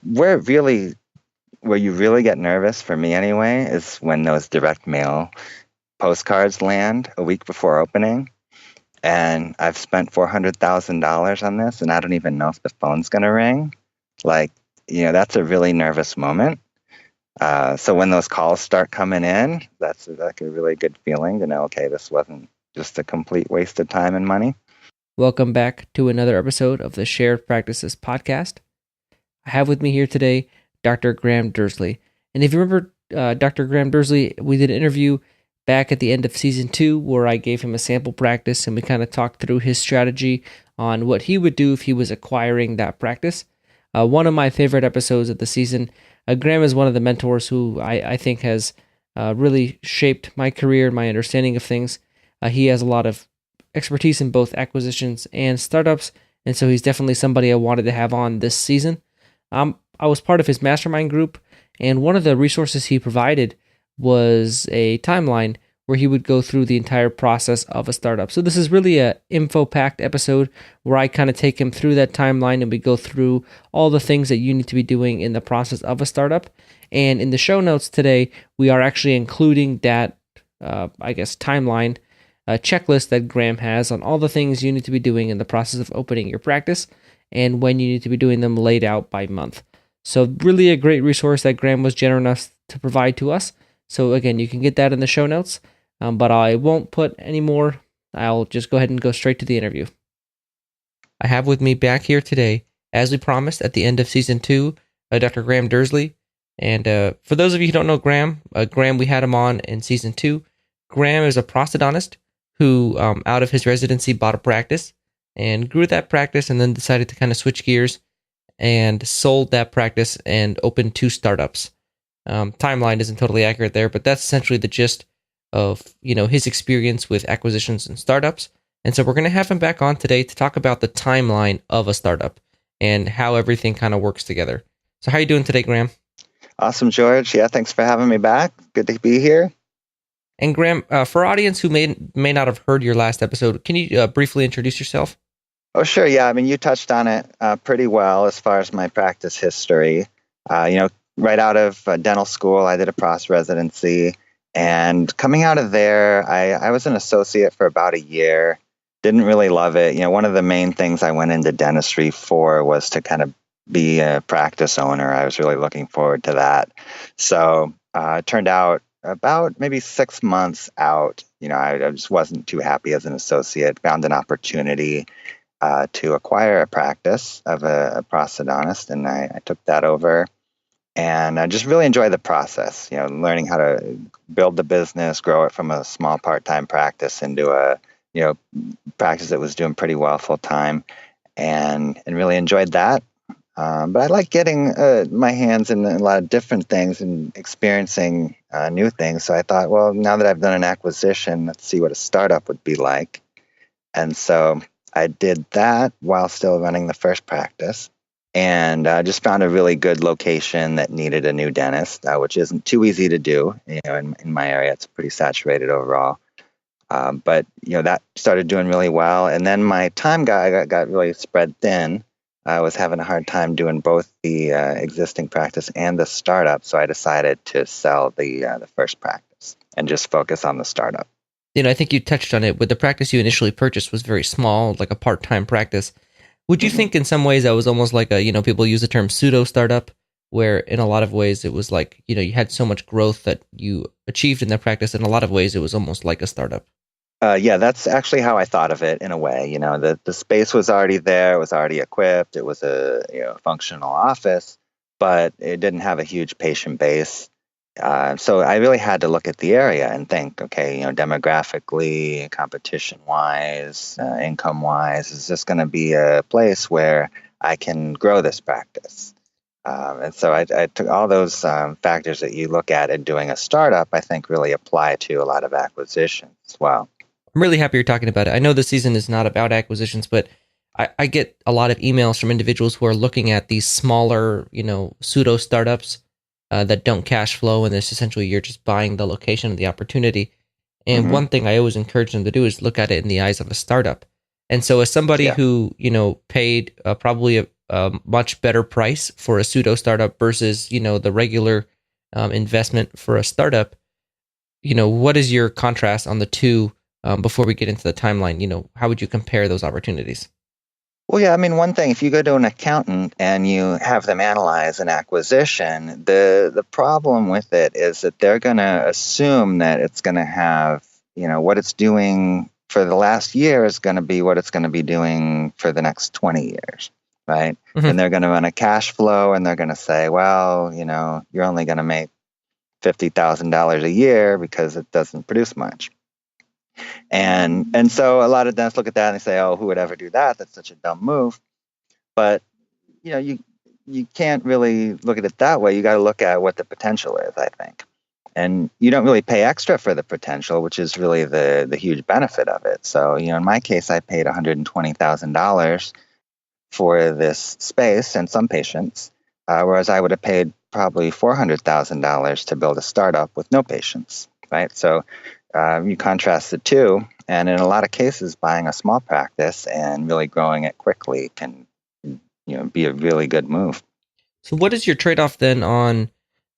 Where you really get nervous, for me anyway, is when those direct mail postcards land a week before opening. And I've spent $400,000 on this, and I don't even know if the phone's going to ring. Like, that's a really nervous moment. So when those calls start coming in, that's like a really good feeling to know, okay, this wasn't just a complete waste of time and money. Welcome back to another episode of the Shared Practices podcast. I have with me here today Dr. Graham Dersley. And if you remember Dr. Graham Dersley, we did an interview back at the end of season 2 where I gave him a sample practice and we kind of talked through his strategy on what he would do if he was acquiring that practice. One of my favorite episodes of the season. Graham is one of the mentors who I think has really shaped my career and my understanding of things. He has a lot of expertise in both acquisitions and startups, and so he's definitely somebody I wanted to have on this season. I was part of his mastermind group, and one of the resources he provided was a timeline where he would go through the entire process of a startup. So this is really a info-packed episode where I kind of take him through that timeline and we go through all the things that you need to be doing in the process of a startup. And in the show notes today, we are actually including that, timeline checklist that Graham has on all the things you need to be doing in the process of opening your practice and when you need to be doing them laid out by month. So really a great resource that Graham was generous enough to provide to us. So again, you can get that in the show notes, but I won't put any more. I'll just go ahead and go straight to the interview. I have with me back here today, as we promised at the end of season 2, Dr. Graham Dersley. And for those of you who don't know Graham, we had him on in season 2. Graham is a prosthodontist who, out of his residency, bought a practice and grew that practice and then decided to kind of switch gears and sold that practice and opened 2 startups. Timeline isn't totally accurate there, but that's essentially the gist of his experience with acquisitions and startups. And so we're going to have him back on today to talk about the timeline of a startup and how everything kind of works together. So how are you doing today, Graham? Awesome, George. Yeah, thanks for having me back. Good to be here. And Graham, for audience who may not have heard your last episode, can you briefly introduce yourself? Oh, sure. Yeah, I mean, you touched on it pretty well as far as my practice history. Right out of dental school, I did a pros residency. And coming out of there, I was an associate for about a year. Didn't really love it. One of the main things I went into dentistry for was to kind of be a practice owner. I was really looking forward to that. So it turned out about maybe 6 months out, I just wasn't too happy as an associate, found an opportunity to acquire a practice of a prosthodontist, and I took that over. And I just really enjoyed the process, learning how to build the business, grow it from a small part-time practice into a, practice that was doing pretty well full-time, and really enjoyed that. But I like getting my hands in a lot of different things and experiencing new things. So I thought, well, now that I've done an acquisition, let's see what a startup would be like. And so I did that while still running the first practice, and just found a really good location that needed a new dentist, which isn't too easy to do. In my area, it's pretty saturated overall. But that started doing really well, and then my time got really spread thin. I was having a hard time doing both the existing practice and the startup, so I decided to sell the first practice and just focus on the startup. I think you touched on it. With the practice you initially purchased was very small, like a part-time practice. Would you think in some ways that was almost like a, people use the term pseudo startup, where in a lot of ways it was like, you had so much growth that you achieved in that practice. In a lot of ways, it was almost like a startup. Yeah, that's actually how I thought of it in a way. The space was already there, it was already equipped, it was a functional office, but it didn't have a huge patient base. So I really had to look at the area and think, okay, demographically, competition-wise, income-wise, is this going to be a place where I can grow this practice? And so I took all those factors that you look at in doing a startup, I think really apply to a lot of acquisitions as well. I'm really happy you're talking about it. I know this season is not about acquisitions, but I get a lot of emails from individuals who are looking at these smaller, pseudo startups that don't cash flow, and it's essentially you're just buying the location of the opportunity. And one thing I always encourage them to do is look at it in the eyes of a startup. And so as somebody who, paid probably a much better price for a pseudo startup versus, the regular investment for a startup, what is your contrast on the two before we get into the timeline? How would you compare those opportunities? Well, yeah, I mean, one thing, if you go to an accountant and you have them analyze an acquisition, the problem with it is that they're going to assume that it's going to have, what it's doing for the last year is going to be what it's going to be doing for the next 20 years, right? Mm-hmm. And they're going to run a cash flow and they're going to say, well, you're only going to make $50,000 a year because it doesn't produce much. And so a lot of dentists look at that and they say, oh, who would ever do that? That's such a dumb move. But, you can't really look at it that way. You got to look at what the potential is, I think. And you don't really pay extra for the potential, which is really the huge benefit of it. So, in my case, I paid $120,000 for this space and some patients, whereas I would have paid probably $400,000 to build a startup with no patients, right? So you contrast the two, and in a lot of cases, buying a small practice and really growing it quickly can, be a really good move. So what is your trade-off then on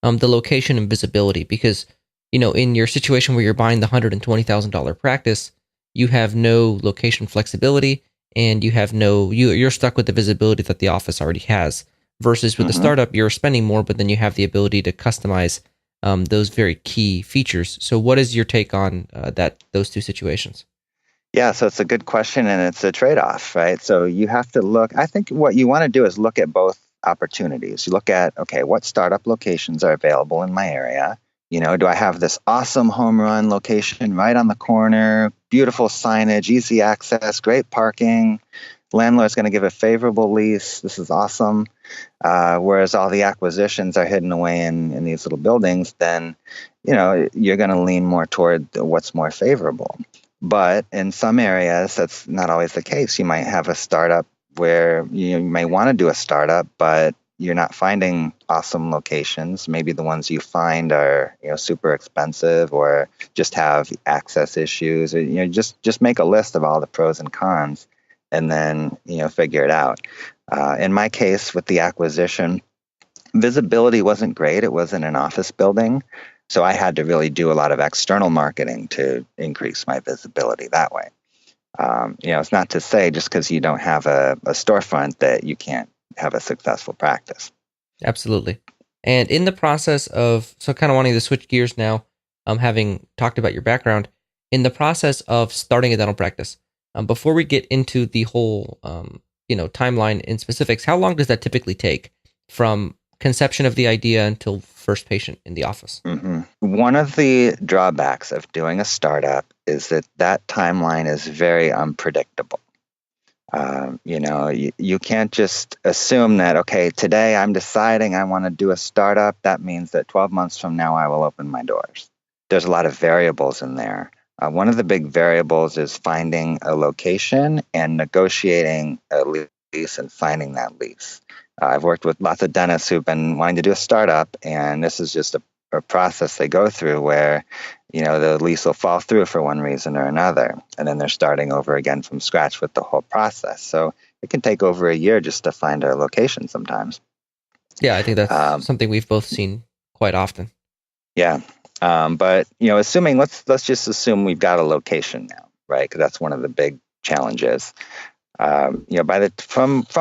the location and visibility? Because, in your situation where you're buying the $120,000 practice, you have no location flexibility and you have you're stuck with the visibility that the office already has. Versus with the startup, you're spending more, but then you have the ability to customize those very key features. So what is your take on those two situations? Yeah, so it's a good question and it's a trade-off, right? So you have to look, I think what you want to do is look at both opportunities. You look at, okay, what startup locations are available in my area? Do I have this awesome home run location right on the corner, beautiful signage, easy access, great parking, landlord's going to give a favorable lease, this is awesome. Whereas all the acquisitions are hidden away in these little buildings, then, you're going to lean more toward what's more favorable. But in some areas, that's not always the case. You might have a startup where you may want to do a startup, but you're not finding awesome locations. Maybe the ones you find are, super expensive or just have access issues. Or, just make a list of all the pros and cons and then, figure it out. In my case with the acquisition, visibility wasn't great. It wasn't an office building. So I had to really do a lot of external marketing to increase my visibility that way. It's not to say just because you don't have a storefront that you can't have a successful practice. Absolutely. And in the process of, so kind of wanting to switch gears now, having talked about your background, in the process of starting a dental practice, before we get into the whole, timeline in specifics, how long does that typically take from conception of the idea until first patient in the office? Mm-hmm. One of the drawbacks of doing a startup is that timeline is very unpredictable. You can't just assume that, okay, today I'm deciding I want to do a startup. That means that 12 months from now, I will open my doors. There's a lot of variables in there. One of the big variables is finding a location and negotiating a lease and signing that lease. I've worked with lots of dentists who've been wanting to do a startup, and this is just a process they go through where, the lease will fall through for one reason or another, and then they're starting over again from scratch with the whole process. So it can take over a year just to find a location sometimes. Yeah, I think that's something we've both seen quite often. Yeah. But, assuming, let's just assume we've got a location now, right? Because that's one of the big challenges. From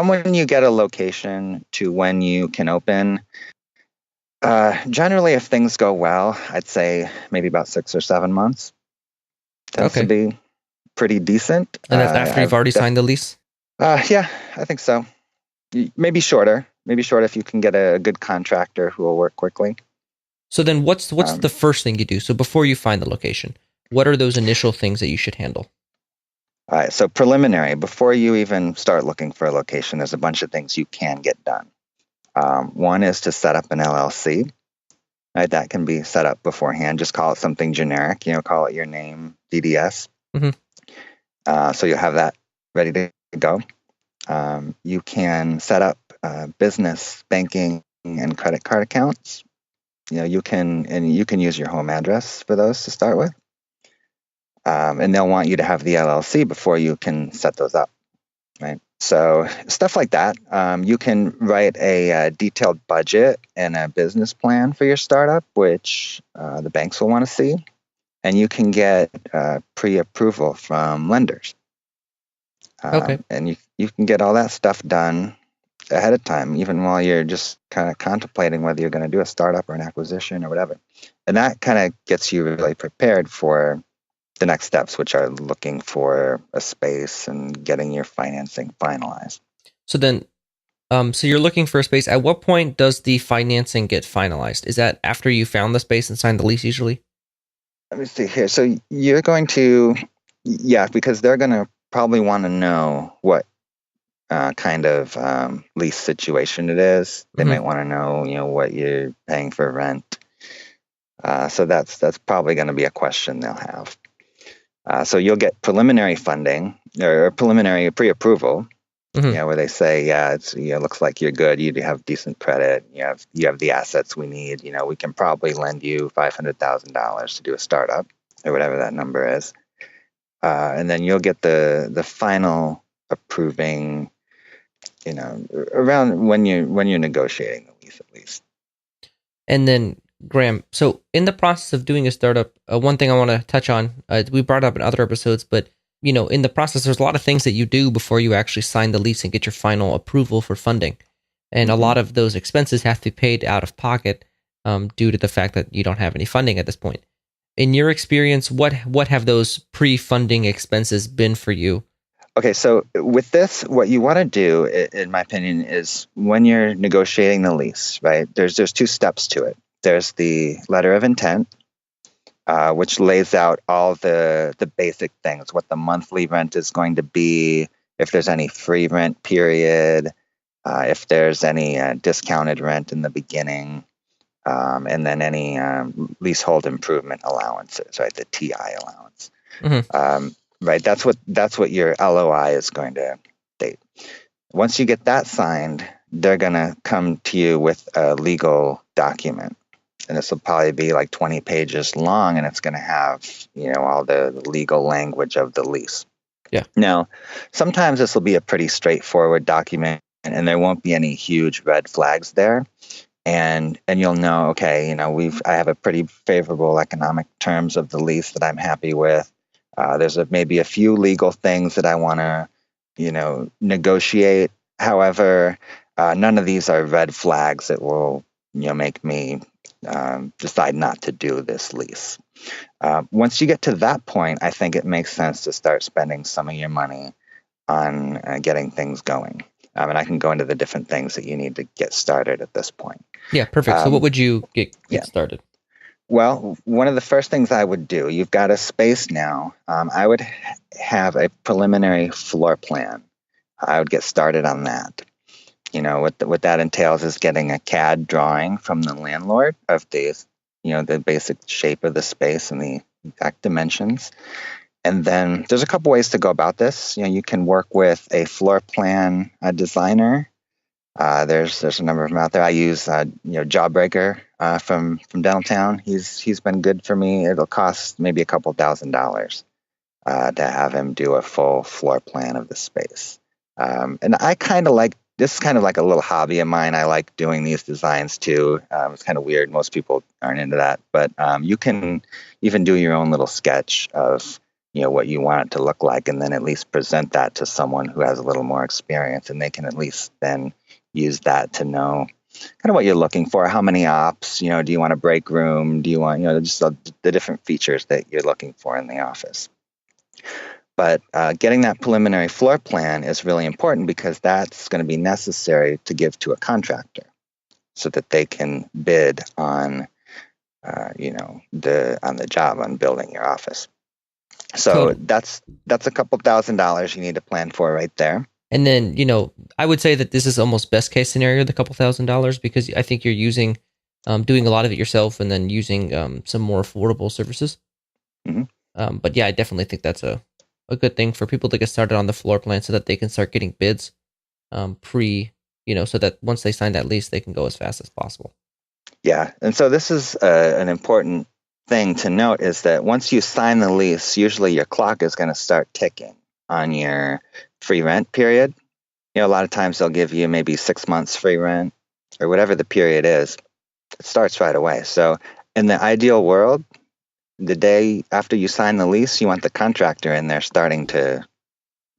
when you get a location to when you can open, generally, if things go well, I'd say maybe about 6 or 7 months. Tends to be pretty decent. And that's after you've already signed the lease? Yeah, I think so. Maybe shorter. Maybe shorter if you can get a good contractor who will work quickly. So then what's the first thing you do? So before you find the location, what are those initial things that you should handle? All right, so preliminary, before you even start looking for a location, there's a bunch of things you can get done. One is to set up an LLC. Right, that can be set up beforehand. Just call it something generic, call it your name, DDS. Mm-hmm. So you'll have that ready to go. You can set up business, banking, and credit card accounts. You can use your home address for those to start with. And they'll want you to have the LLC before you can set those up, right? So stuff like that. You can write a detailed budget and a business plan for your startup, which the banks will want to see, and you can get pre-approval from lenders. Okay. And you can get all that stuff done ahead of time, even while you're just kind of contemplating whether you're going to do a startup or an acquisition or whatever. And that kind of gets you really prepared for the next steps, which are looking for a space and getting your financing finalized. So then, so you're looking for a space. At what point does the financing get finalized? Is that after you found the space and signed the lease usually? Let me see here. So you're going to, yeah, because they're going to probably want to know what kind of lease situation it is. They might want to know, what you're paying for rent. So that's probably going to be a question they'll have. So you'll get preliminary funding or preliminary pre-approval, where they say, yeah, it's looks like you're good. You have decent credit. You have the assets we need. We can probably lend you $500,000 to do a startup or whatever that number is, and then you'll get the final approving, around when you're negotiating the lease at least. And then, Graham, so in the process of doing a startup, one thing I want to touch on, we brought up in other episodes, but in the process, there's a lot of things that you do before you actually sign the lease and get your final approval for funding. And a lot of those expenses have to be paid out of pocket due to the fact that you don't have any funding at this point. In your experience, what have those pre-funding expenses been for you? Okay, so with this, what you want to do, in my opinion, is when you're negotiating the lease, right? There's two steps to it. There's the letter of intent, which lays out all the basic things, what the monthly rent is going to be, if there's any free rent period, if there's any discounted rent in the beginning, and then any leasehold improvement allowances, right? The TI allowance. Right, that's what your LOI is going to state. Once you get that signed, they're going to come to you with a legal document, and this will probably be like 20 pages long, and it's going to have all the legal language of the lease. Yeah. Now, sometimes this will be a pretty straightforward document, and there won't be any huge red flags there, and you'll know, okay, I have a pretty favorable economic terms of the lease that I'm happy with. There's maybe a few legal things that I want to, negotiate. However, none of these are red flags that will, make me decide not to do this lease. Once you get to that point, I think it makes sense to start spending some of your money on getting things going. And I can go into the different things that you need to get started at this point. Yeah, perfect. So what would you get started? Well, one of the first things I would do, you've got a space now. I would have a preliminary floor plan. I would get started on that. What that entails is getting a CAD drawing from the landlord of the basic shape of the space and the exact dimensions. And then there's a couple ways to go about this. You can work with a floor plan designer. There's a number of them out there. I use Jawbreaker from Downtown. He's been good for me. It'll cost maybe a couple $1,000s to have him do a full floor plan of the space. And I kind of like this is kind of like a little hobby of mine. I like doing these designs too. It's kind of weird. Most people aren't into that, but you can even do your own little sketch of what you want it to look like, and then at least present that to someone who has a little more experience, and they can at least then use that to know kind of what you're looking for. How many ops, do you want a break room? Do you want, just the different features that you're looking for in the office. But getting that preliminary floor plan is really important because that's going to be necessary to give to a contractor so that they can bid on, the job on building your office. So that's a couple $1,000s you need to plan for right there. And then, I would say that this is almost best case scenario, the couple $1,000s, because I think you're doing a lot of it yourself and then using some more affordable services. But yeah, I definitely think that's a good thing for people to get started on the floor plan so that they can start getting bids so that once they sign that lease, they can go as fast as possible. Yeah. And so this is an important thing to note is that once you sign the lease, usually your clock is going to start ticking on your free rent period. a lot of times they'll give you maybe 6 months free rent or whatever the period is. It starts right away. So in the ideal world, the day after you sign the lease, you want the contractor in there starting to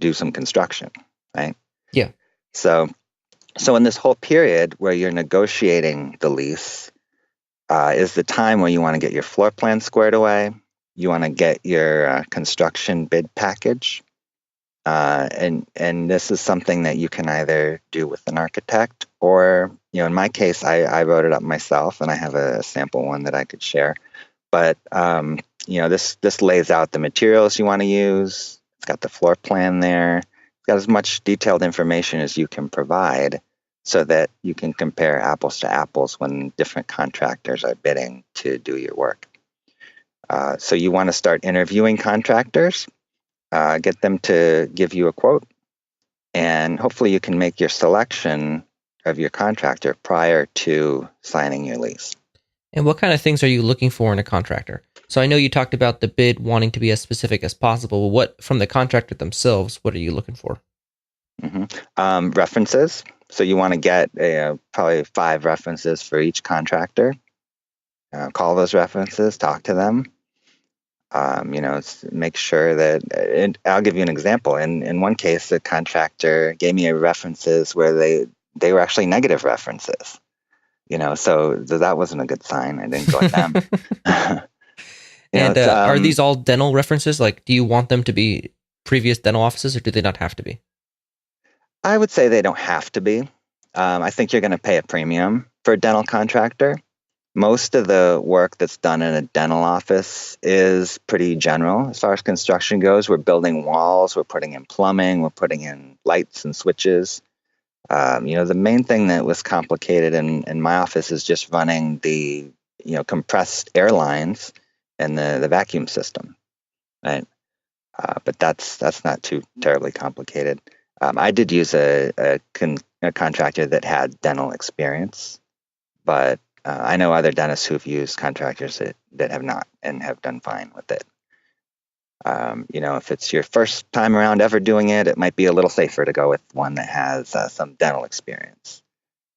do some construction, right? Yeah. So in this whole period where you're negotiating the lease is the time where you want to get your floor plan squared away. You want to get your construction bid package. And this is something that you can either do with an architect or, in my case, I wrote it up myself and I have a sample one that I could share. But, this lays out the materials you want to use. It's got the floor plan there. It's got as much detailed information as you can provide so that you can compare apples to apples when different contractors are bidding to do your work. So you want to start interviewing contractors, get them to give you a quote, and hopefully you can make your selection of your contractor prior to signing your lease. And what kind of things are you looking for in a contractor? So I know you talked about the bid wanting to be as specific as possible. What, from the contractor themselves, what are you looking for? References. So you want to get probably 5 references for each contractor. Call those references, talk to them. Make sure that, I'll give you an example. In one case, the contractor gave me references where they were actually negative references. So that wasn't a good sign. I didn't go with them. Are these all dental references? Like, do you want them to be previous dental offices, or do they not have to be? I would say they don't have to be. I think you're going to pay a premium for a dental contractor. Most of the work that's done in a dental office is pretty general as far as construction goes. We're building walls, we're putting in plumbing, we're putting in lights and switches. The main thing that was complicated in my office is just running the compressed air lines and the vacuum system, right? But that's not too terribly complicated. I did use a contractor that had dental experience, but I know other dentists who've used contractors that have not and have done fine with it. If it's your first time around ever doing it, it might be a little safer to go with one that has some dental experience.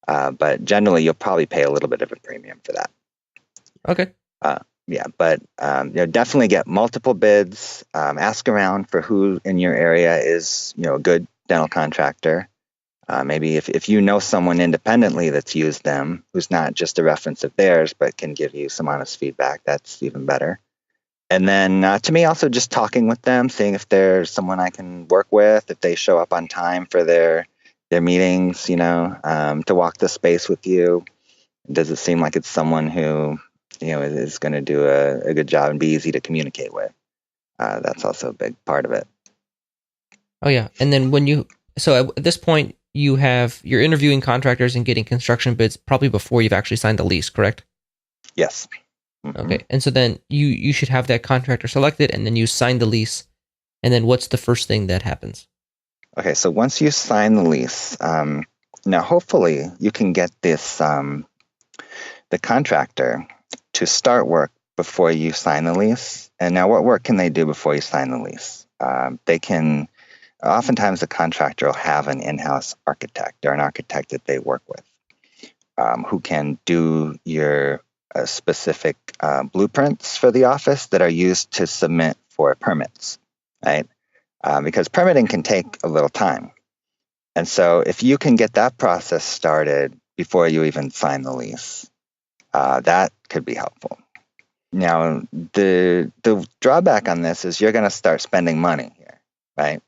But generally, you'll probably pay a little bit of a premium for that. Okay. But definitely get multiple bids. Ask around for who in your area is a good dental contractor. Maybe if you know someone independently that's used them, who's not just a reference of theirs, but can give you some honest feedback, that's even better. And then to me, also just talking with them, seeing if there's someone I can work with, if they show up on time for their meetings, to walk the space with you. Does it seem like it's someone who, is going to do a good job and be easy to communicate with? That's also a big part of it. Oh, yeah. And then so at this point, you're interviewing contractors and getting construction bids probably before you've actually signed the lease, correct? Yes. Mm-hmm. Okay. And so then you should have that contractor selected, and then you sign the lease. And then what's the first thing that happens? Okay. So once you sign the lease, now hopefully you can get the contractor to start work before you sign the lease. And now what work can they do before you sign the lease? They can, oftentimes the contractor will have an in-house architect or an architect that they work with who can do your specific blueprints for the office that are used to submit for permits, right? Because permitting can take a little time. And so if you can get that process started before you even sign the lease, that could be helpful. Now, the drawback on this is you're going to start spending money here, right?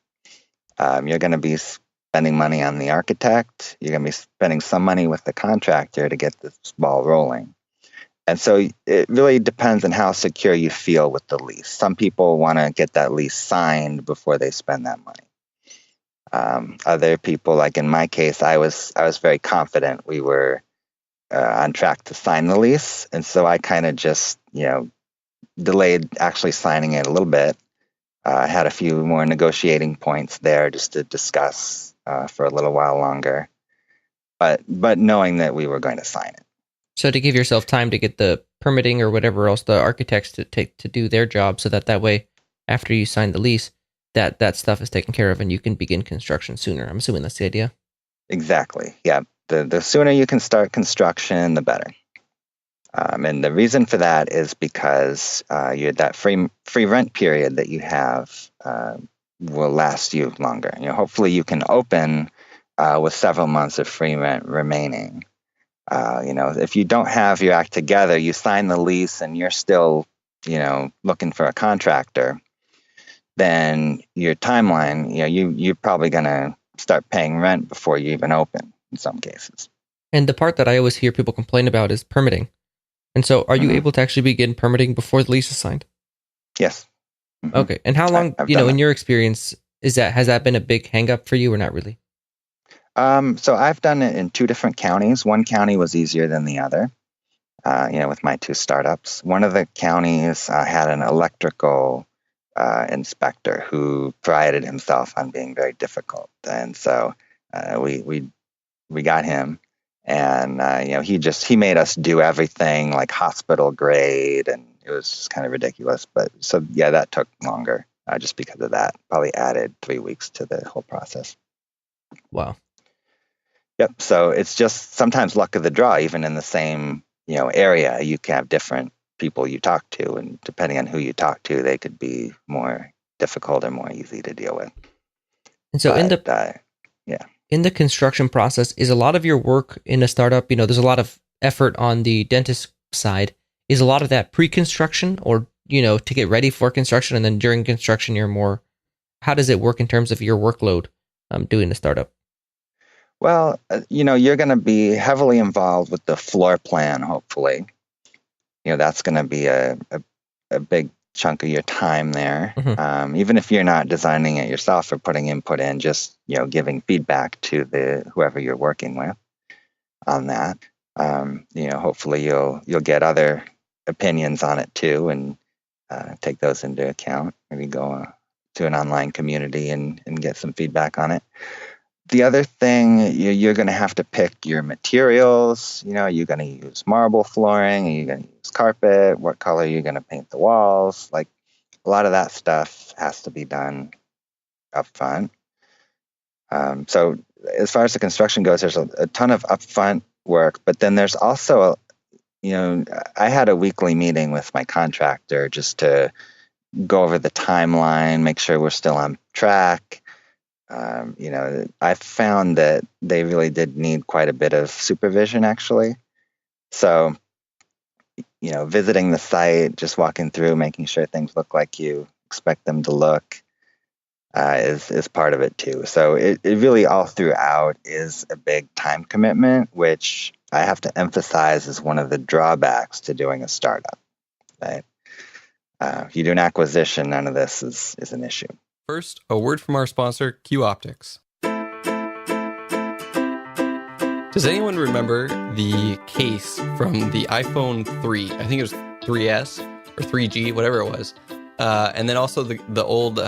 You're going to be spending money on the architect. You're going to be spending some money with the contractor to get this ball rolling. And so it really depends on how secure you feel with the lease. Some people want to get that lease signed before they spend that money. Other people, like in my case, I was very confident we were on track to sign the lease. And so I kind of just, delayed actually signing it a little bit. I had a few more negotiating points there just to discuss for a little while longer, but knowing that we were going to sign it. So to give yourself time to get the permitting or whatever else the architects to do their job, so that way, after you sign the lease, that stuff is taken care of and you can begin construction sooner. I'm assuming that's the idea. Exactly. Yeah. The sooner you can start construction, the better. And the reason for that is because that free rent period that you have will last you longer. Hopefully you can open with several months of free rent remaining. If you don't have your act together, you sign the lease and you're still, looking for a contractor, then your timeline, you're probably going to start paying rent before you even open in some cases. And the part that I always hear people complain about is permitting. And so are you able to actually begin permitting before the lease is signed? Yes. Mm-hmm. Okay. And how long, in your experience, has that been a big hang up for you or not really? So I've done it in 2 different counties. One county was easier than the other, with my 2 startups. One of the counties had an electrical inspector who prided himself on being very difficult. And so we got him. And, he made us do everything like hospital grade, and it was just kind of ridiculous. But so, yeah, that took longer just because of that. Probably added 3 weeks to the whole process. Wow. Yep. So it's just sometimes luck of the draw. Even in the same, area, you can have different people you talk to. And depending on who you talk to, they could be more difficult or more easy to deal with. And so in the construction process, is a lot of your work in a startup, there's a lot of effort on the dentist side. Is a lot of that pre-construction or, to get ready for construction, and then during construction, how does it work in terms of your workload doing the startup? Well, you're going to be heavily involved with the floor plan, hopefully. That's going to be a big chunk of your time there. Mm-hmm. Even if you're not designing it yourself or putting input in, just giving feedback to whoever you're working with on that. Hopefully you'll get other opinions on it too, and take those into account. Maybe go to an online community and get some feedback on it. The other thing, you're going to have to pick your materials. You're going to use marble flooring, are you going to use carpet? What color are you going to paint the walls? Like, a lot of that stuff has to be done up front. So as far as the construction goes, there's a ton of upfront work, but then there's also, I had a weekly meeting with my contractor just to go over the timeline, make sure we're still on track. I found that they really did need quite a bit of supervision, actually. So, visiting the site, just walking through, making sure things look like you expect them to look, is part of it too. So it really all throughout is a big time commitment, which I have to emphasize is one of the drawbacks to doing a startup. Right? If you do an acquisition, none of this is an issue. First, a word from our sponsor, Q-Optics. Does anyone remember the case from the iPhone 3? I think it was 3S or 3G, whatever it was. And then also the old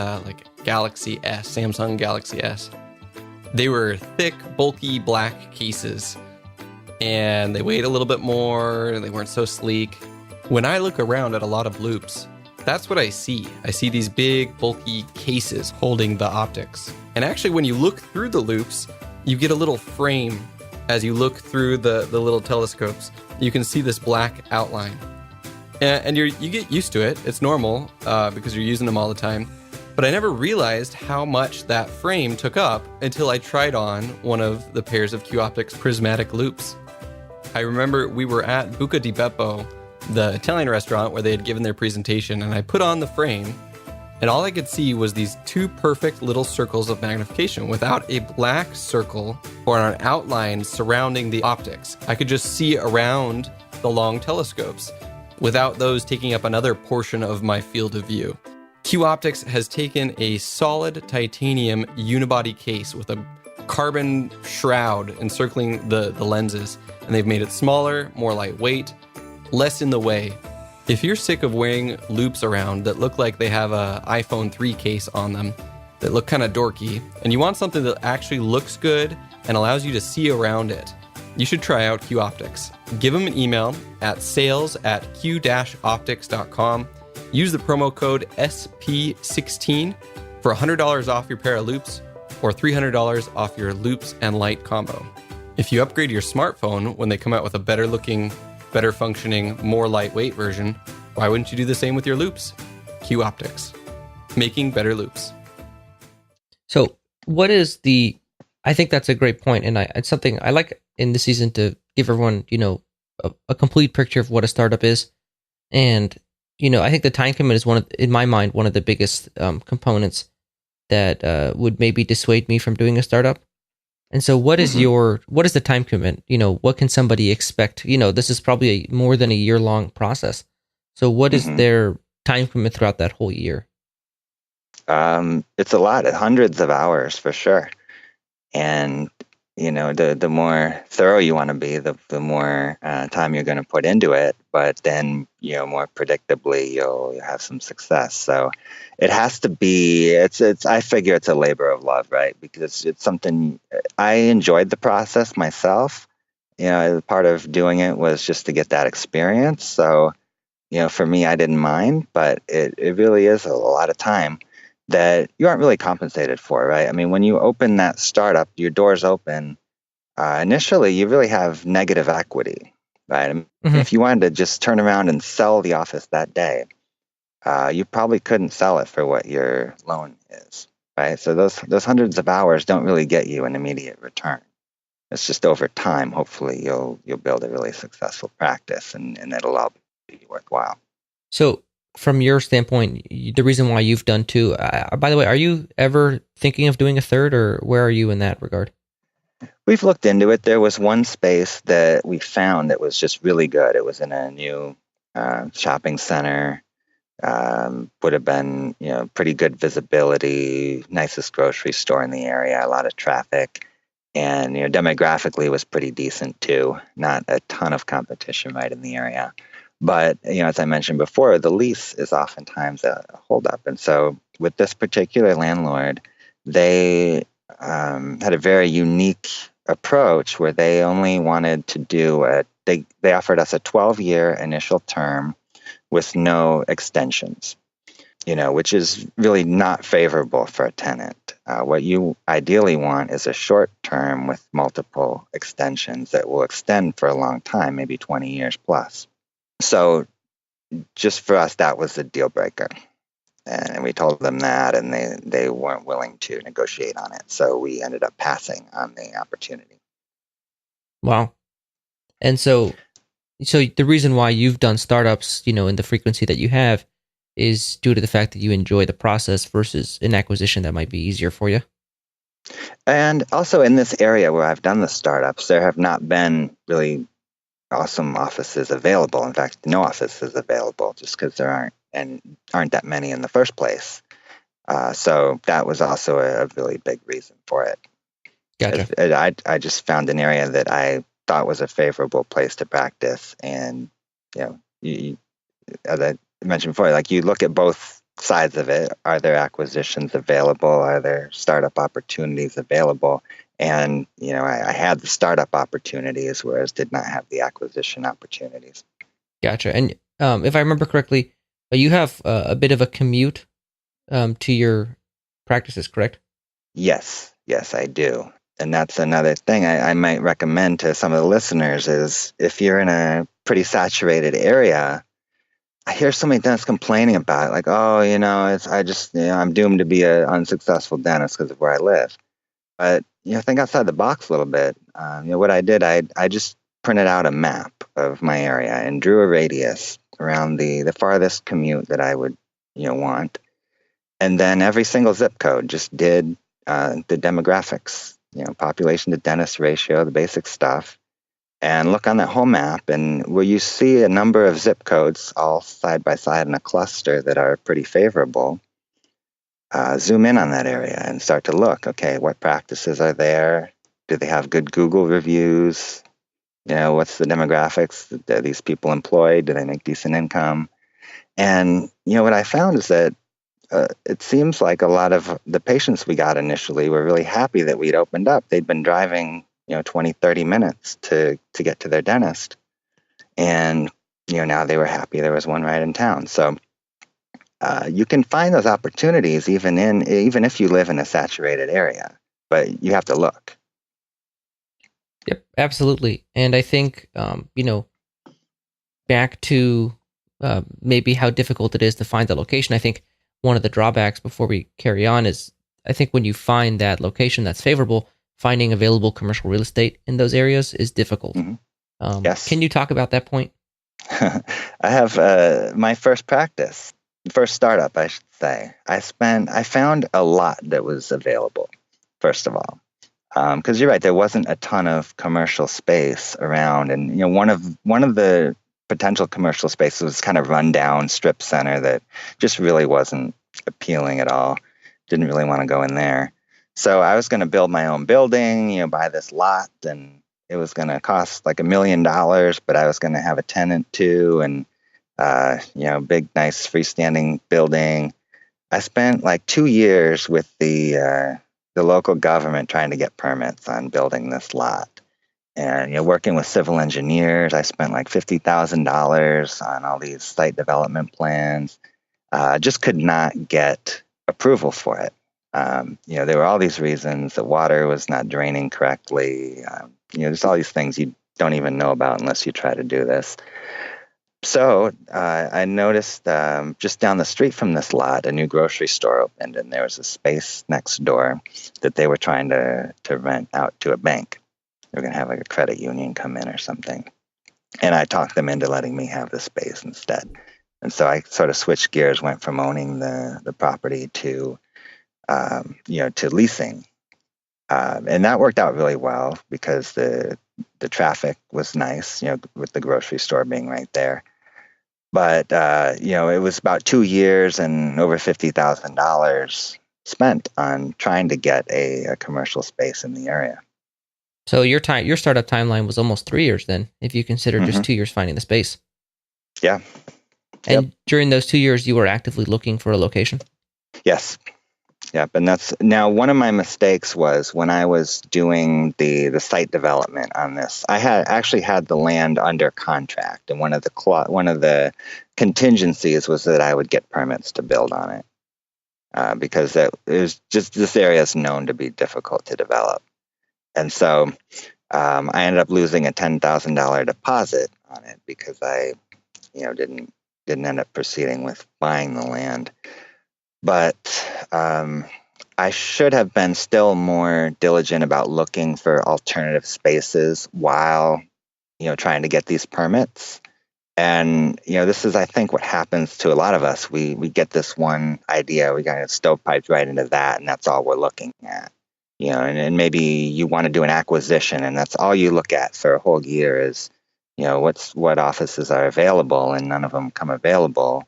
Galaxy S, Samsung Galaxy S. They were thick, bulky, black cases. And they weighed a little bit more. They weren't so sleek. When I look around at a lot of loupes, that's what I see. I see these big, bulky cases holding the optics. And actually, when you look through the loupes, you get a little frame. As you look through the little telescopes, you can see this black outline. And you get used to it. It's normal because you're using them all the time. But I never realized how much that frame took up until I tried on one of the pairs of Q-Optics prismatic loupes. I remember we were at Buca di Beppo, the Italian restaurant where they had given their presentation, and I put on the frame, and all I could see was these 2 perfect little circles of magnification without a black circle or an outline surrounding the optics. I could just see around the long telescopes without those taking up another portion of my field of view. Q-Optics has taken a solid titanium unibody case with a carbon shroud encircling the lenses, and they've made it smaller, more lightweight, less in the way. If you're sick of wearing loupes around that look like they have a iPhone 3 case on them, that look kind of dorky, and you want something that actually looks good and allows you to see around it, you should try out Q-Optics. Give them an email at sales@q-optics.com. Use the promo code SP16 for $100 off your pair of loupes, or $300 off your Loops and Light combo. If you upgrade your smartphone when they come out with a better looking, better functioning, more lightweight version, why wouldn't you do the same with your Loops? Q Optics, making better loops. So I think that's a great point, and it's something I like in this season to give everyone, a complete picture of what a startup is. And, I think the time commitment is in my mind, one of the biggest components that would maybe dissuade me from doing a startup. And so what is the time commitment? What can somebody expect? This is probably more than a year-long process. So what is their time commitment throughout that whole year? It's a lot, hundreds of hours for sure. And, the more thorough you want to be, the more time you're going to put into it. But then, more predictably, you'll have some success. So it has to be, I figure it's a labor of love, right? Because it's something, I enjoyed the process myself. Part of doing it was just to get that experience. So, for me, I didn't mind, but it really is a lot of time that you aren't really compensated for, right? I mean, when you open that startup, your doors open, initially you really have negative equity, right? I mean, if you wanted to just turn around and sell the office that day, you probably couldn't sell it for what your loan is, right? So those hundreds of hours don't really get you an immediate return. It's just over time, hopefully you'll build a really successful practice and it'll all be worthwhile. So from your standpoint, the reason why you've done two, by the way, are you ever thinking of doing a third, or where are you in that regard? We've looked into it. There was one space that we found that was just really good. It was in a new shopping center. Would have been, pretty good visibility, nicest grocery store in the area, a lot of traffic. And, demographically was pretty decent too. Not a ton of competition right in the area. But, as I mentioned before, the lease is oftentimes a holdup. And so with this particular landlord, they had a very unique approach where they only wanted to do they offered us a 12-year initial term with no extensions, which is really not favorable for a tenant. What you ideally want is a short term with multiple extensions that will extend for a long time, maybe 20 years plus. So just for us, that was a deal breaker. And we told them that, and they weren't willing to negotiate on it. So we ended up passing on the opportunity. Wow. And so the reason why you've done startups, in the frequency that you have, is due to the fact that you enjoy the process versus an acquisition that might be easier for you. And also in this area where I've done the startups, there have not been really awesome offices available. In fact, no offices available, just because there aren't that many in the first place. So that was also a really big reason for it. Gotcha. I just found an area that I thought was a favorable place to practice, and as I mentioned before, like you look at both sides of it. Are there acquisitions available? Are there startup opportunities available? And, I had the startup opportunities, whereas did not have the acquisition opportunities. Gotcha. And if I remember correctly, you have a bit of a commute to your practices, correct? Yes, I do. And that's another thing I might recommend to some of the listeners is if you're in a pretty saturated area, I hear so many dentists complaining about it, like, oh, I'm doomed to be an unsuccessful dentist because of where I live. But, think outside the box a little bit. What I did, I just printed out a map of my area and drew a radius around the farthest commute that I would, want. And then every single zip code just did the demographics, population to dentist ratio, the basic stuff. And look on that whole map, and where you see a number of zip codes all side by side in a cluster that are pretty favorable, zoom in on that area and start to look. Okay, what practices are there? Do they have good Google reviews? What's the demographics? Are these people employed? Do they make decent income? And, what I found is that it seems like a lot of the patients we got initially were really happy that we'd opened up. They'd been driving 20, 30 minutes to get to their dentist. And, now they were happy there was one right in town. So you can find those opportunities even if you live in a saturated area. but you have to look. Yep, absolutely. And I think, back to maybe how difficult it is to find the location. I think one of the drawbacks before we carry on is I think when you find that location that's favorable, finding available commercial real estate in those areas is difficult. Yes. Can you talk about that point? I have my first practice, first startup, I should say. I found a lot that was available, first of all. Because you're right, there wasn't a ton of commercial space around, and one of the potential commercial spaces was kind of rundown strip center that just really wasn't appealing at all. Didn't really want to go in there. So I was going to build my own building, buy this lot, and it was going to cost like $1 million, but I was going to have a tenant too, and big, nice freestanding building. I spent like 2 years with the local government trying to get permits on building this lot. And working with civil engineers, I spent like $50,000 on all these site development plans. Just could not get approval for it. There were all these reasons. The water was not draining correctly. There's all these things you don't even know about unless you try to do this. So I noticed just down the street from this lot, a new grocery store opened, and there was a space next door that they were trying to rent out to a bank. They were going to have like a credit union come in or something. And I talked them into letting me have the space instead. And so I sort of switched gears, went from owning the property to leasing. And that worked out really well because the traffic was nice, with the grocery store being right there. But, it was about 2 years and over $50,000 spent on trying to get a commercial space in the area. So your startup timeline was almost 3 years then, if you consider just 2 years finding the space. Yeah. And during those 2 years, you were actively looking for a location? Yes. Yep. And that's now one of my mistakes was when I was doing the site development on this, I actually had the land under contract. And one of the contingencies was that I would get permits to build on it because it was just this area is known to be difficult to develop. And so I ended up losing a $10,000 deposit on it because I, didn't end up proceeding with buying the land. But I should have been still more diligent about looking for alternative spaces while, trying to get these permits. And, this is, I think, what happens to a lot of us. We get this one idea, we got stovepiped right into that, and that's all we're looking at. And maybe you want to do an acquisition, and that's all you look at for a whole year is, what offices are available, and none of them come available.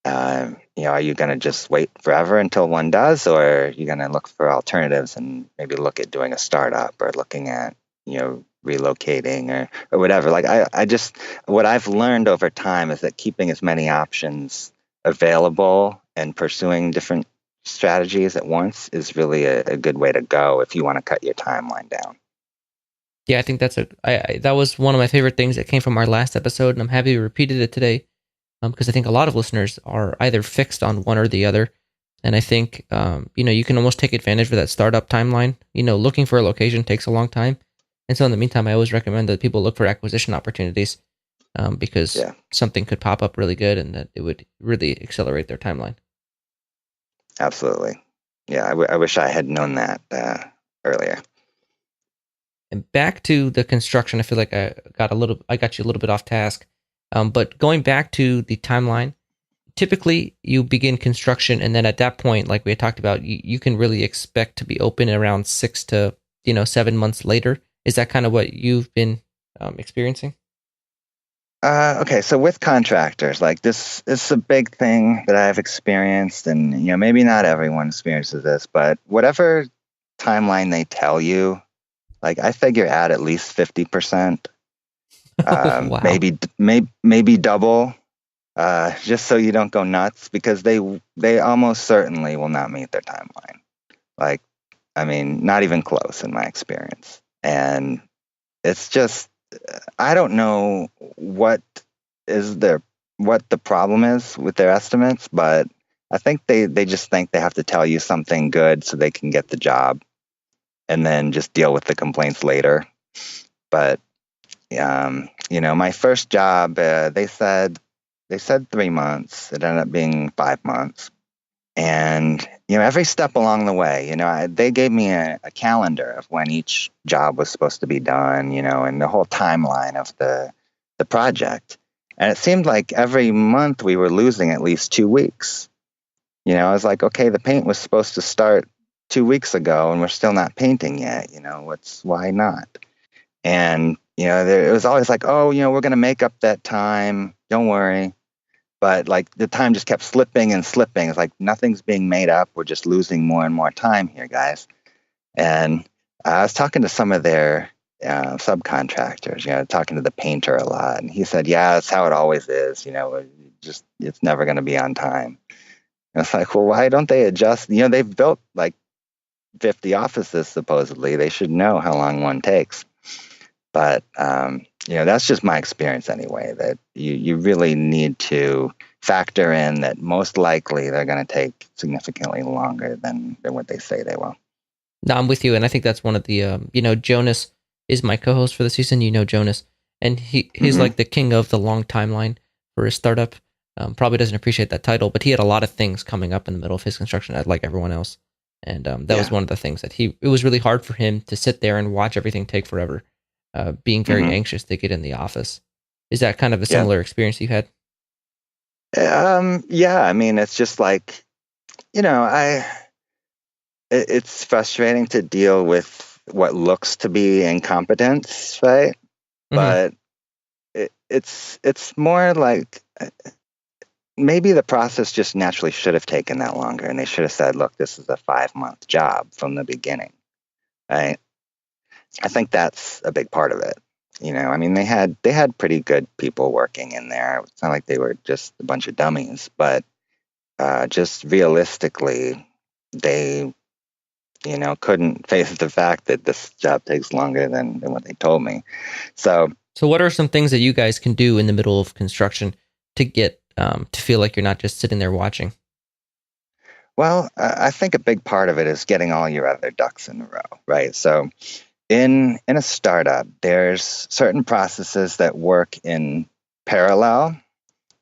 Are you going to just wait forever until one does, or are you going to look for alternatives and maybe look at doing a startup or looking at, relocating or whatever? Like what I've learned over time is that keeping as many options available and pursuing different strategies at once is really a good way to go if you want to cut your timeline down. Yeah, I think that was one of my favorite things that came from our last episode, and I'm happy we repeated it today because I think a lot of listeners are either fixed on one or the other. And I think, you can almost take advantage of that startup timeline. Looking for a location takes a long time. And so in the meantime, I always recommend that people look for acquisition opportunities because something could pop up really good and that it would really accelerate their timeline. Absolutely. Yeah, I wish I had known that earlier. And back to the construction, I feel like I got you a little bit off task. But going back to the timeline, typically you begin construction, and then at that point, like we had talked about, you can really expect to be open around 6 to 7 months later. Is that kind of what you've been experiencing? Okay, so with contractors, like this is a big thing that I've experienced, and maybe not everyone experiences this, but whatever timeline they tell you, like I figure at least 50%, Wow. maybe double, just so you don't go nuts, because they almost certainly will not meet their timeline. Like, I mean, not even close in my experience, and it's just. I don't know what the problem is with their estimates, but I think they just think they have to tell you something good so they can get the job. and then just deal with the complaints later. But my first job, they said 3 months. It ended up being 5 months. And, every step along the way, they gave me a calendar of when each job was supposed to be done, and the whole timeline of the project. And it seemed like every month we were losing at least 2 weeks. I was like, okay, the paint was supposed to start 2 weeks ago and we're still not painting yet. Why not? And, it was always like, oh, we're going to make up that time. Don't worry. But like the time just kept slipping and slipping. It's like nothing's being made up. We're just losing more and more time here, guys. And I was talking to some of their subcontractors, talking to the painter a lot. And he said, yeah, that's how it always is. It's never going to be on time. And it's like, well, why don't they adjust? They've built like 50 offices, supposedly. They should know how long one takes. But, that's just my experience anyway, that you really need to factor in that most likely they're going to take significantly longer than what they say they will. No, I'm with you. And I think that's one of the, Jonas is my co-host for the season. Jonas. And he's like the king of the long timeline for his startup. Probably doesn't appreciate that title, but he had a lot of things coming up in the middle of his construction, like everyone else. And that was one of the things that it was really hard for him to sit there and watch everything take forever. Being very anxious to get in the office. Is that kind of a similar experience you had? Yeah. I mean, it's just like, it's frustrating to deal with what looks to be incompetence, right? But it's more like maybe the process just naturally should have taken that longer, and they should have said, look, this is a 5-month job from the beginning, right? I think that's a big part of it. I mean, they had pretty good people working in there. It's not like they were just a bunch of dummies, but just realistically, they, couldn't face the fact that this job takes longer than what they told me. So what are some things that you guys can do in the middle of construction to get to feel like you're not just sitting there watching? Well, I think a big part of it is getting all your other ducks in a row, right? So in a startup, there's certain processes that work in parallel.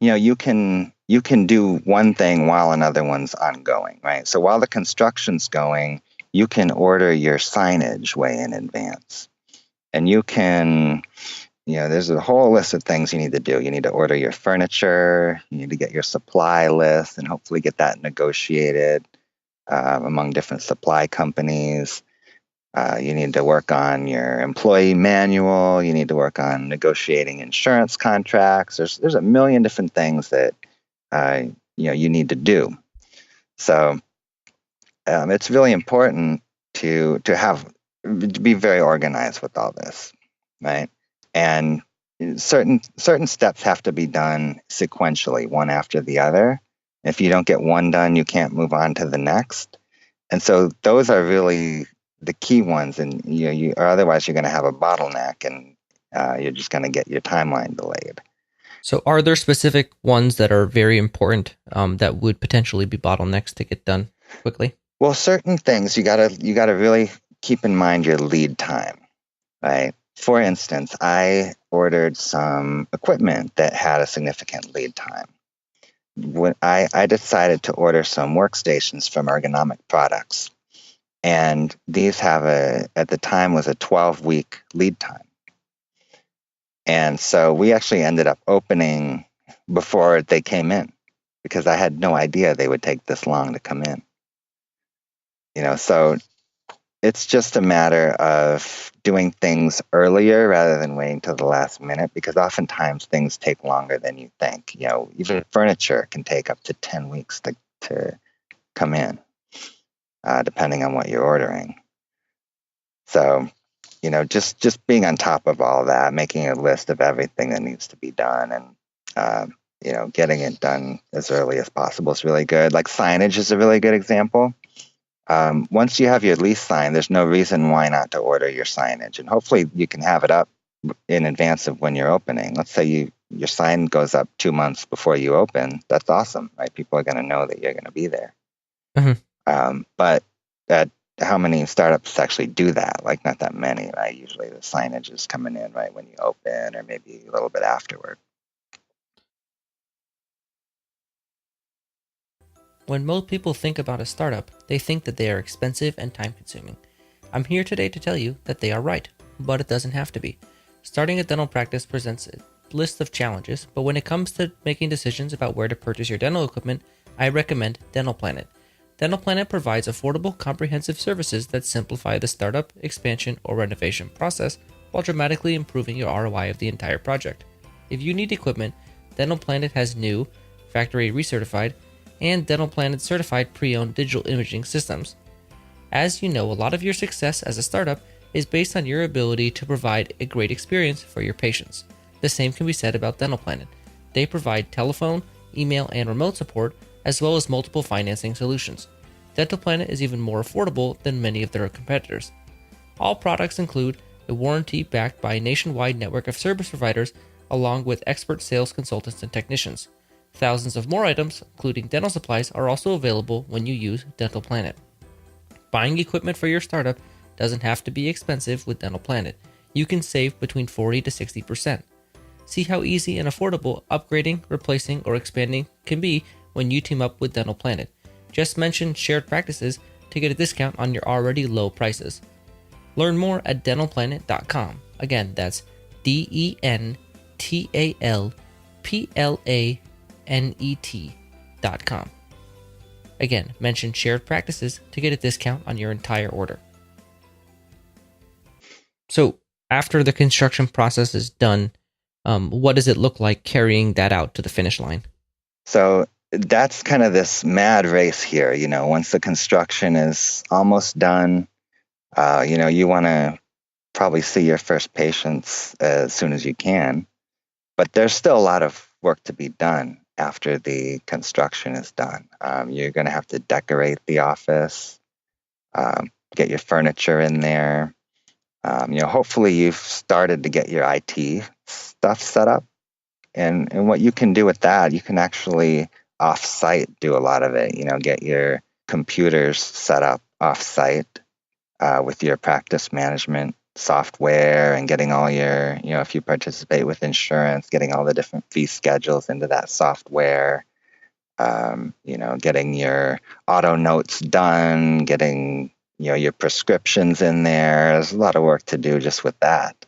You can do one thing while another one's ongoing, right? So while the construction's going, you can order your signage way in advance. And you can, there's a whole list of things you need to do. You need to order your furniture, you need to get your supply list and hopefully get that negotiated among different supply companies. You need to work on your employee manual. You need to work on negotiating insurance contracts. There's a million different things that you need to do. So it's really important to be very organized with all this, right? And certain steps have to be done sequentially, one after the other. If you don't get one done, you can't move on to the next. And so those are really the key ones, and or otherwise you're going to have a bottleneck, and you're just going to get your timeline delayed. So, are there specific ones that are very important that would potentially be bottlenecks to get done quickly? Well, certain things you gotta really keep in mind your lead time, right? For instance, I ordered some equipment that had a significant lead time. When I decided to order some workstations from Ergonomic Products. And these have at the time was a 12-week lead time. And so we actually ended up opening before they came in because I had no idea they would take this long to come in. So it's just a matter of doing things earlier rather than waiting till the last minute, because oftentimes things take longer than you think. Even furniture can take up to 10 weeks to come in. Depending on what you're ordering. So, just being on top of all that, making a list of everything that needs to be done and, getting it done as early as possible is really good. Like signage is a really good example. Once you have your lease signed, there's no reason why not to order your signage. And hopefully you can have it up in advance of when you're opening. Let's say your sign goes up 2 months before you open. That's awesome, right? People are going to know that you're going to be there. Mm-hmm. But at how many startups actually do that. Like, not that many, right? Usually the signage is coming in right when you open, or maybe a little bit afterward. When most people think about a startup, they think that they are expensive and time-consuming. I'm here today to tell you that they are right, but it doesn't have to be. Starting a dental practice presents a list of challenges, but when it comes to making decisions about where to purchase your dental equipment, I recommend Dental Planet. Dental Planet provides affordable, comprehensive services that simplify the startup, expansion, or renovation process while dramatically improving your ROI of the entire project. If you need equipment, Dental Planet has new, factory recertified, and Dental Planet certified pre-owned digital imaging systems. As you know, a lot of your success as a startup is based on your ability to provide a great experience for your patients. The same can be said about Dental Planet. They provide telephone, email, and remote support, as well as multiple financing solutions. Dental Planet is even more affordable than many of their competitors. All products include a warranty backed by a nationwide network of service providers, along with expert sales consultants and technicians. Thousands of more items, including dental supplies, are also available when you use Dental Planet. Buying equipment for your startup doesn't have to be expensive with Dental Planet. You can save between 40 to 60%. See how easy and affordable upgrading, replacing, or expanding can be when you team up with Dental Planet. Just mention Shared Practices to get a discount on your already low prices. Learn more at dentalplanet.com. Again, that's dentalplanet.com. Again, mention Shared Practices to get a discount on your entire order. So, after the construction process is done, what does it look like carrying that out to the finish line? So that's kind of this mad race here. Once the construction is almost done, you want to probably see your first patients as soon as you can. But there's still a lot of work to be done after the construction is done. You're going to have to decorate the office, get your furniture in there. Hopefully you've started to get your IT stuff set up. And what you can do with that, you can actually off-site do a lot of it. Get your computers set up off-site with your practice management software, and getting all your, if you participate with insurance, getting all the different fee schedules into that software. Getting your auto notes done, getting your prescriptions in there. There's a lot of work to do just with that.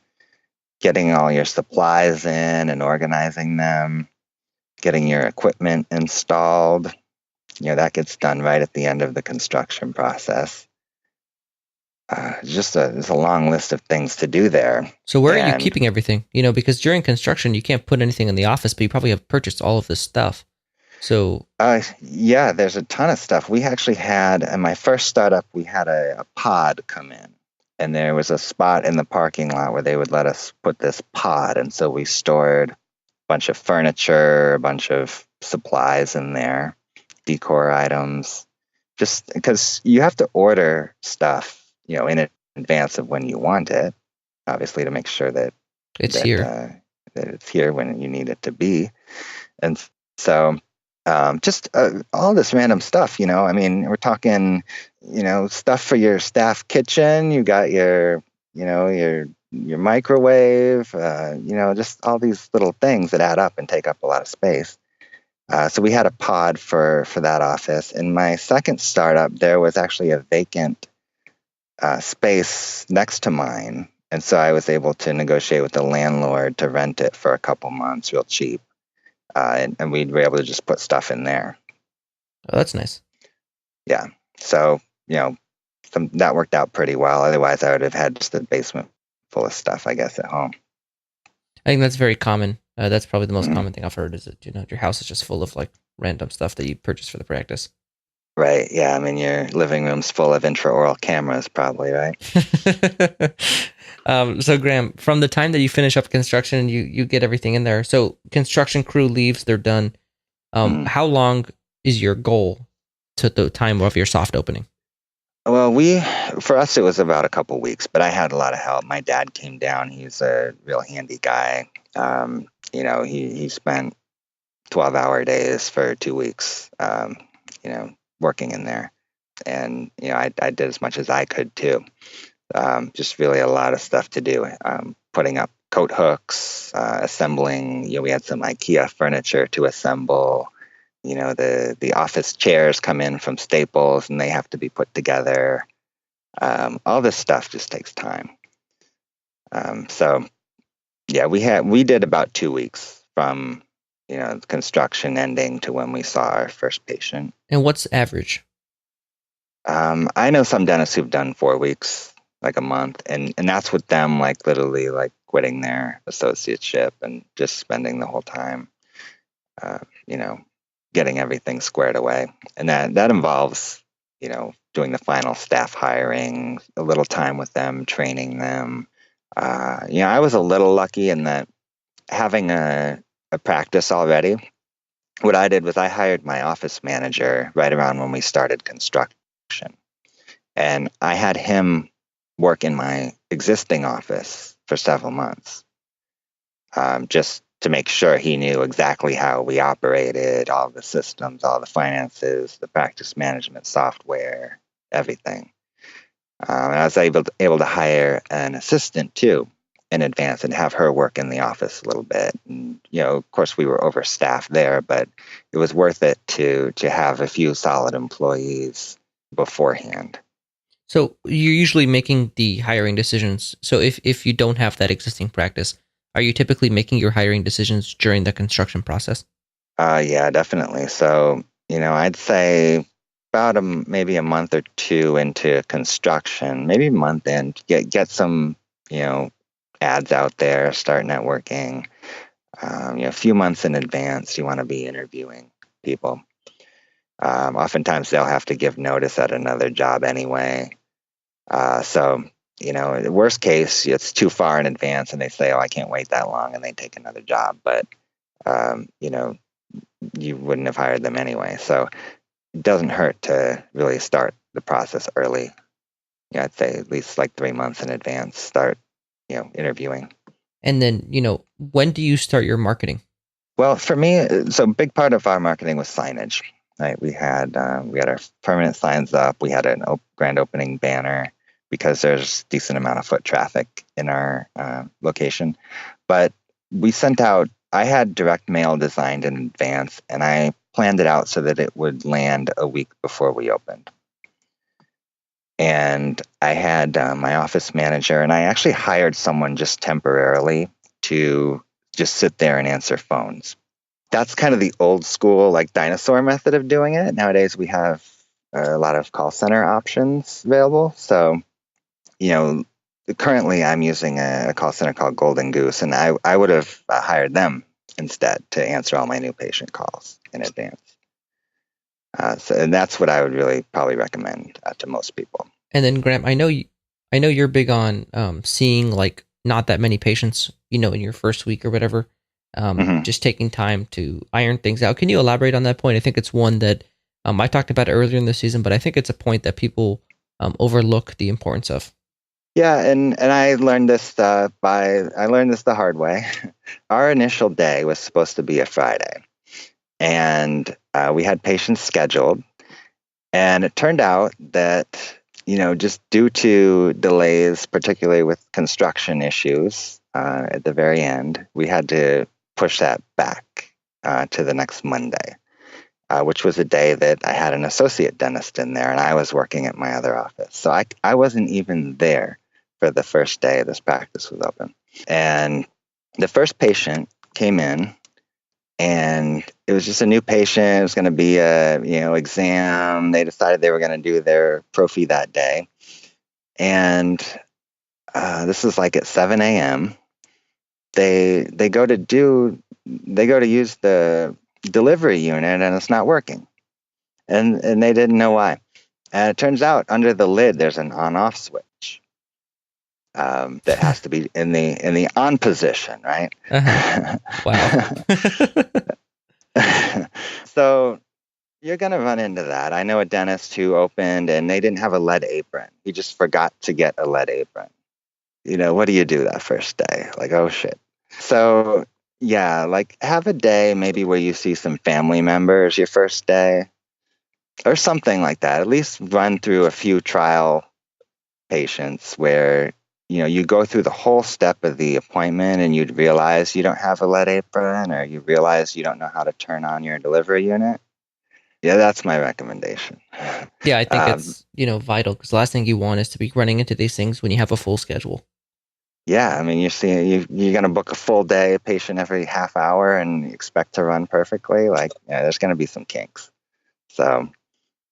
Getting all your supplies in and organizing them, getting your equipment installed. That gets done right at the end of the construction process. There's a long list of things to do there. So where are you keeping everything? Because during construction, you can't put anything in the office, but you probably have purchased all of this stuff. So yeah, there's a ton of stuff. We actually had, in my first startup, we had a pod come in. And there was a spot in the parking lot where they would let us put this pod. And so we stored a bunch of furniture, a bunch of supplies in there, decor items, just because you have to order stuff, in advance of when you want it, obviously, to make sure that here. That it's here when you need it to be. And so just all this random stuff, we're talking, stuff for your staff kitchen. You got your microwave, just all these little things that add up and take up a lot of space. So we had a pod for that office. In my second startup, there was actually a vacant space next to mine. And so I was able to negotiate with the landlord to rent it for a couple months real cheap. And we were able to just put stuff in there. Oh, that's nice. Yeah. So, that worked out pretty well. Otherwise, I would have had just a basement full of stuff, I guess, at home. I think that's very common. That's probably the most common thing I've heard is that, your house is just full of like random stuff that you purchase for the practice. Right. Yeah. Your living room's full of intraoral cameras, probably, right? So Graham, from the time that you finish up construction and you get everything in there, so construction crew leaves, they're done. How long is your goal to the time of your soft opening? Well, for us, it was about a couple weeks, but I had a lot of help. My dad came down. He's a real handy guy. He spent 12-hour days for 2 weeks, working in there. And, I did as much as I could too. Just really a lot of stuff to do. Putting up coat hooks, assembling, we had some IKEA furniture to assemble. The office chairs come in from Staples and they have to be put together. All this stuff just takes time. So yeah, we did about 2 weeks from, construction ending to when we saw our first patient. And what's average? I know some dentists who've done 4 weeks, like a month, and that's with them like literally like quitting their associateship and just spending the whole time, getting everything squared away. And that involves, doing the final staff hiring, a little time with them, training them. I was a little lucky in that having a practice already. What I did was I hired my office manager right around when we started construction. And I had him work in my existing office for several months, just to make sure he knew exactly how we operated, all the systems, all the finances, the practice management software, everything. And I was able to hire an assistant too in advance and have her work in the office a little bit. And, of course, we were overstaffed there, but it was worth it to have a few solid employees beforehand. So you're usually making the hiring decisions. So if you don't have that existing practice, are you typically making your hiring decisions during the construction process? Yeah, definitely. So, I'd say about maybe a month or two into construction, maybe a month in, get some, ads out there, start networking. A few months in advance, you want to be interviewing people. Oftentimes they'll have to give notice at another job anyway. So, the worst case, it's too far in advance and they say, oh, I can't wait that long, and they take another job. But, you wouldn't have hired them anyway. So it doesn't hurt to really start the process early. I'd say at least like 3 months in advance, start, interviewing. And then, when do you start your marketing? Well, for me, so a big part of our marketing was signage. Right, we had our permanent signs up. We had a grand opening banner because there's a decent amount of foot traffic in our location. But we sent out. I had direct mail designed in advance, and I planned it out so that it would land a week before we opened. And I had my office manager, and I actually hired someone just temporarily to just sit there and answer phones. That's kind of the old school, like dinosaur method of doing it. Nowadays, we have a lot of call center options available. So, currently I'm using a call center called Golden Goose, and I would have hired them instead to answer all my new patient calls in advance. And that's what I would really probably recommend to most people. And then, Graham, I know you're big on seeing like not that many patients, in your first week or whatever. Just taking time to iron things out. Can you elaborate on that point? I think it's one that I talked about earlier in the season, but I think it's a point that people overlook the importance of. Yeah, and I learned this the hard way. Our initial day was supposed to be a Friday, and we had patients scheduled, and it turned out that just due to delays, particularly with construction issues at the very end, we had to push that back to the next Monday, which was a day that I had an associate dentist in there and I was working at my other office. So I wasn't even there for the first day this practice was open. And the first patient came in and it was just a new patient. It was going to be a exam. They decided they were going to do their prophy that day. And this is like at 7 a.m. They go to use the delivery unit and it's not working, and they didn't know why. And it turns out under the lid there's an on-off switch that has to be in the on position, right? Uh-huh. Wow. So you're gonna run into that. I know a dentist who opened and they didn't have a lead apron. He just forgot to get a lead apron. What do you do that first day? Like, oh shit. So yeah, like have a day maybe where you see some family members your first day. or something like that. At least run through a few trial patients where you go through the whole step of the appointment and you'd realize you don't have a lead apron, or you realize you don't know how to turn on your delivery unit. Yeah, that's my recommendation. Yeah, I think it's vital, because the last thing you want is to be running into these things when you have a full schedule. Yeah, I mean, you're going to book a full day patient every half hour and expect to run perfectly. Like, there's going to be some kinks. So,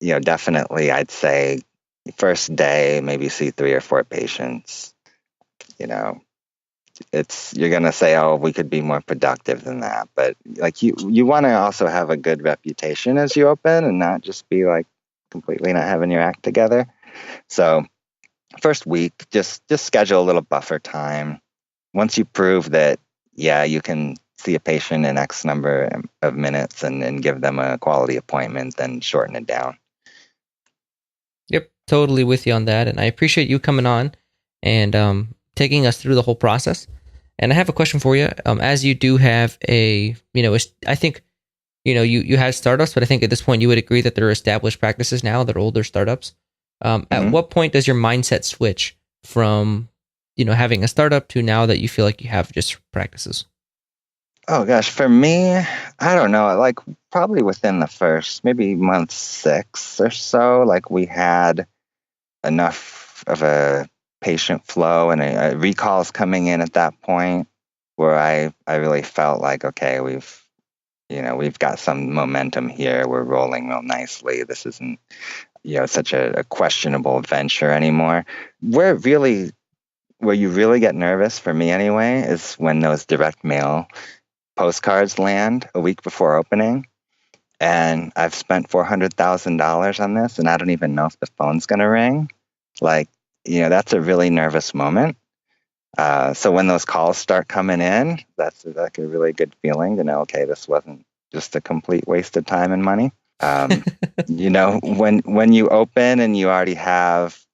definitely, I'd say first day, maybe see 3 or 4 patients. You're going to say, oh, we could be more productive than that. But like you want to also have a good reputation as you open, and not just be like completely not having your act together. So first week, just schedule a little buffer time. Once you prove that, you can see a patient in X number of minutes and give them a quality appointment, then shorten it down. Yep, totally with you on that. And I appreciate you coming on and taking us through the whole process. And I have a question for you. As you do have I think, you had startups, but I think at this point you would agree that they're established practices now. They're older startups. At what point does your mindset switch from, having a startup to now that you feel like you have just practices? Oh gosh, for me, I don't know, like probably within the first maybe month 6 or so, like we had enough of a patient flow and recalls coming in at that point where I really felt like, okay, we've got some momentum here. We're rolling real nicely. This isn't, such a questionable venture anymore. Where you really get nervous, for me anyway, is when those direct mail postcards land a week before opening, and I've spent $400,000 on this, and I don't even know if the phone's going to ring. Like, that's a really nervous moment. So when those calls start coming in, that's like a really good feeling to know, okay, this wasn't just a complete waste of time and money. When you open and you already have,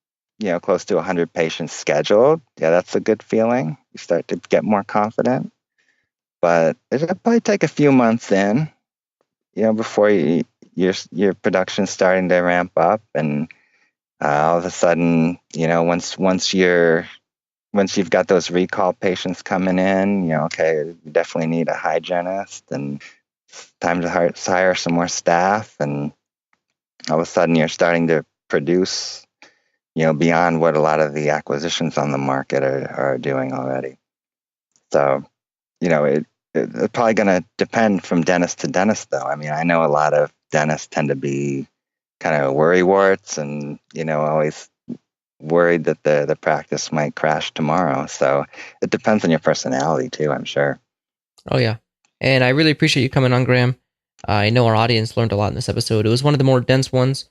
close to 100 patients scheduled, that's a good feeling. You start to get more confident. But it'll probably take a few months in, before your production's starting to ramp up, and all of a sudden, once you've got those recall patients coming in, okay, you definitely need a hygienist, and it's time to hire some more staff, and all of a sudden you're starting to produce, beyond what a lot of the acquisitions on the market are doing already. So, it's probably going to depend from dentist to dentist, though. I mean, I know a lot of dentists tend to be kind of worrywarts and, always worried that the practice might crash tomorrow. So it depends on your personality too, I'm sure. Oh, yeah. And I really appreciate you coming on, Graham. I know our audience learned a lot in this episode. It was one of the more dense ones,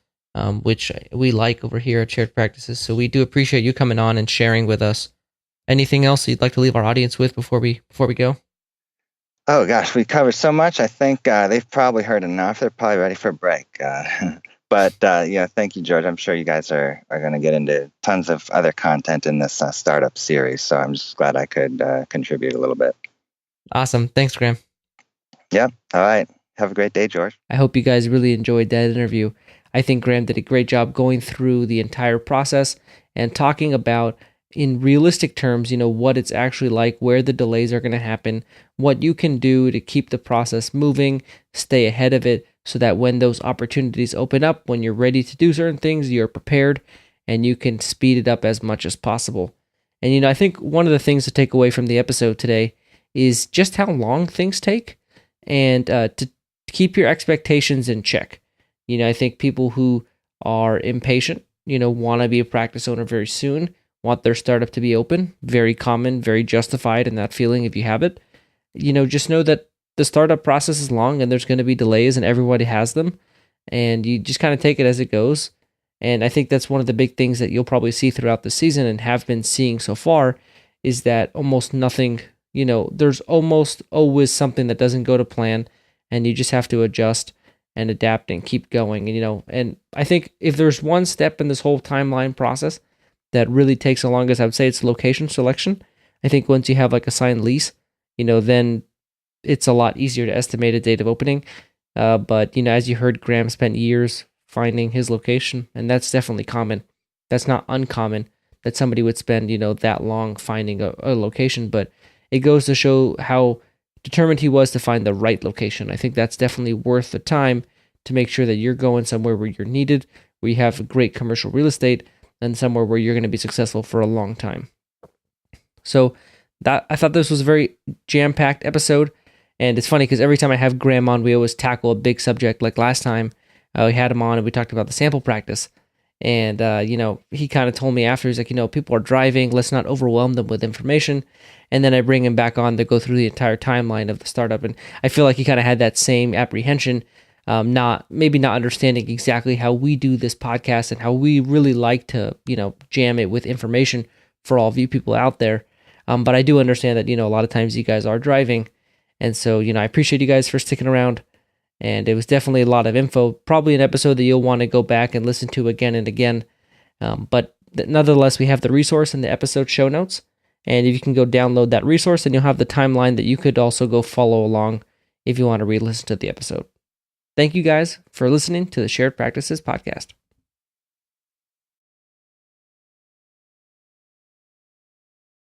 which we like over here at Shared Practices. So we do appreciate you coming on and sharing with us. Anything else you'd like to leave our audience with before we go? Oh gosh, we covered so much. I think they've probably heard enough. They're probably ready for a break. But thank you, George. I'm sure you guys are going to get into tons of other content in this startup series. So I'm just glad I could contribute a little bit. Awesome. Thanks, Graham. Yep. All right. Have a great day, George. I hope you guys really enjoyed that interview. I think Graham did a great job going through the entire process and talking about, in realistic terms, what it's actually like, where the delays are going to happen, what you can do to keep the process moving, stay ahead of it, so that when those opportunities open up, when you're ready to do certain things, you're prepared and you can speed it up as much as possible. And, I think one of the things to take away from the episode today is just how long things take, and to keep your expectations in check. I think people who are impatient, want to be a practice owner very soon, want their startup to be open. Very common, very justified in that feeling if you have it. Just know that the startup process is long and there's going to be delays, and everybody has them. And you just kind of take it as it goes. And I think that's one of the big things that you'll probably see throughout the season and have been seeing so far, is that almost nothing, there's almost always something that doesn't go to plan, and you just have to adjust and adapt and keep going. And I think if there's one step in this whole timeline process that really takes the longest, I would say it's location selection. I think once you have like a signed lease, then it's a lot easier to estimate a date of opening. But as you heard, Graham spent years finding his location, and that's definitely common. That's not uncommon that somebody would spend, that long finding a location, but it goes to show how determined he was to find the right location. I think that's definitely worth the time to make sure that you're going somewhere where you're needed, where you have great commercial real estate, and somewhere where you're going to be successful for a long time. So I thought this was a very jam-packed episode, and it's funny because every time I have Graham on, we always tackle a big subject. Like last time, we had him on and we talked about the sample practice. And, he kind of told me after, he's like, people are driving, let's not overwhelm them with information. And then I bring him back on to go through the entire timeline of the startup. And I feel like he kind of had that same apprehension, not understanding exactly how we do this podcast and how we really like to, jam it with information for all of you people out there. But I do understand that, a lot of times you guys are driving. And so, I appreciate you guys for sticking around. And it was definitely a lot of info, probably an episode that you'll want to go back and listen to again and again. But nonetheless, we have the resource in the episode show notes. And if you can go download that resource, and you'll have the timeline that you could also go follow along if you want to re-listen to the episode. Thank you guys for listening to the Shared Practices podcast.